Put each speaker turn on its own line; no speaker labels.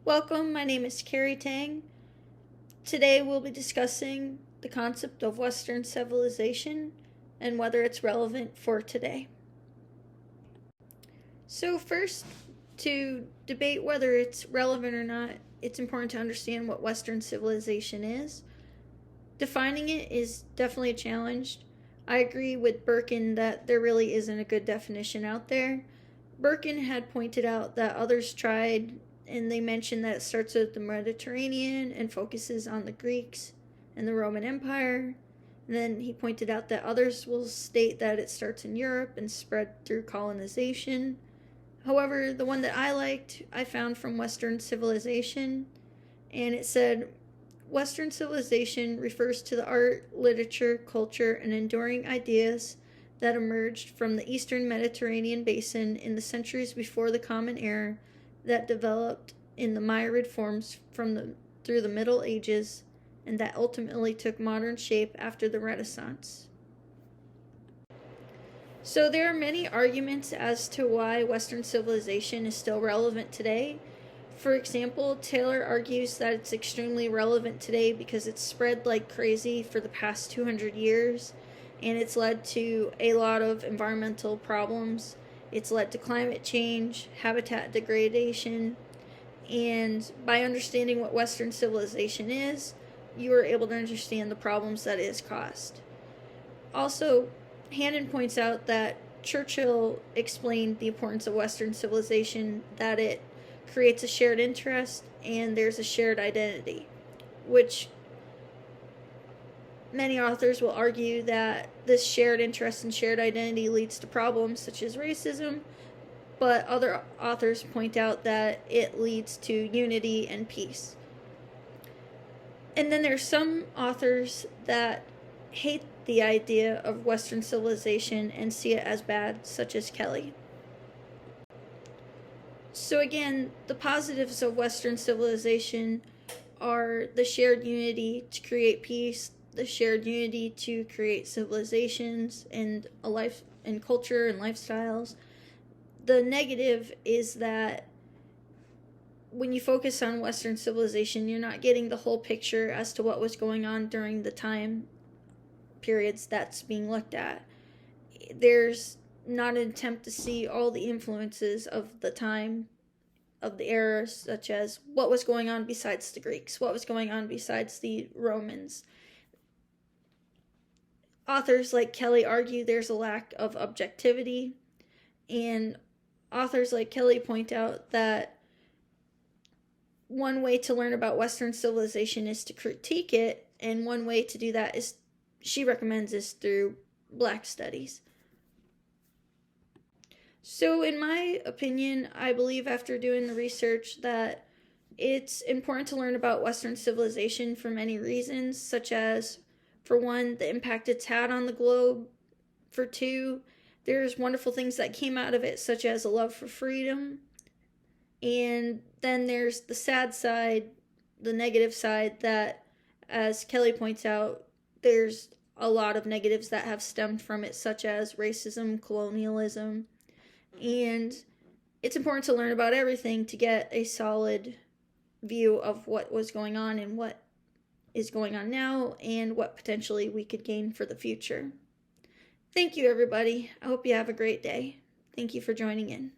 Welcome, my name is Carrie Tang. Today we'll be discussing the concept of Western civilization and whether it's relevant for today. So first, to debate whether it's relevant or not, it's important to understand what Western civilization is. Defining it is definitely a challenge. I agree with Birkin that there really isn't a good definition out there. Birkin had pointed out that others tried, and they mentioned that it starts with the Mediterranean and focuses on the Greeks and the Roman Empire. And then he pointed out that others will state that it starts in Europe and spread through colonization. However, the one that I liked, I found from Western Civilization, and it said, Western civilization refers to the art, literature, culture, and enduring ideas that emerged from the Eastern Mediterranean basin in the centuries before the Common Era, that developed in the myriad forms through the Middle Ages, and that ultimately took modern shape after the Renaissance. So there are many arguments as to why Western civilization is still relevant today. For example, Taylor argues that it's extremely relevant today because it's spread like crazy for the past 200 years, and it's led to a lot of environmental problems. It's led to climate change, habitat degradation, and by understanding what Western civilization is, you are able to understand the problems that it has caused. Also, Hannan points out that Churchill explained the importance of Western civilization, that it creates a shared interest and there's a shared identity, which many authors will argue that this shared interest and shared identity leads to problems such as racism, but other authors point out that it leads to unity and peace. And then there's some authors that hate the idea of Western civilization and see it as bad, such as Kelley. So again, the positives of Western civilization are the shared unity to create peace, the shared unity to create civilizations and a life and culture and lifestyles. The negative is that when you focus on Western civilization, you're not getting the whole picture as to what was going on during the time periods that's being looked at. There's not an attempt to see all the influences of the time, of the era, such as what was going on besides the Greeks, what was going on besides the Romans. Authors like Kelley argue there's a lack of objectivity, and authors like Kelley point out that one way to learn about Western civilization is to critique it, and one way to do that is, she recommends, is through Black studies. So in my opinion, I believe after doing the research that it's important to learn about Western civilization for many reasons, such as, for one, the impact it's had on the globe. For two, there's wonderful things that came out of it, such as a love for freedom. And then there's the sad side, the negative side, that, as Kelley points out, there's a lot of negatives that have stemmed from it, such as racism, colonialism. And it's important to learn about everything to get a solid view of what was going on and what is going on now and what potentially we could gain for the future. Thank you, everybody. I hope you have a great day. Thank you for joining in.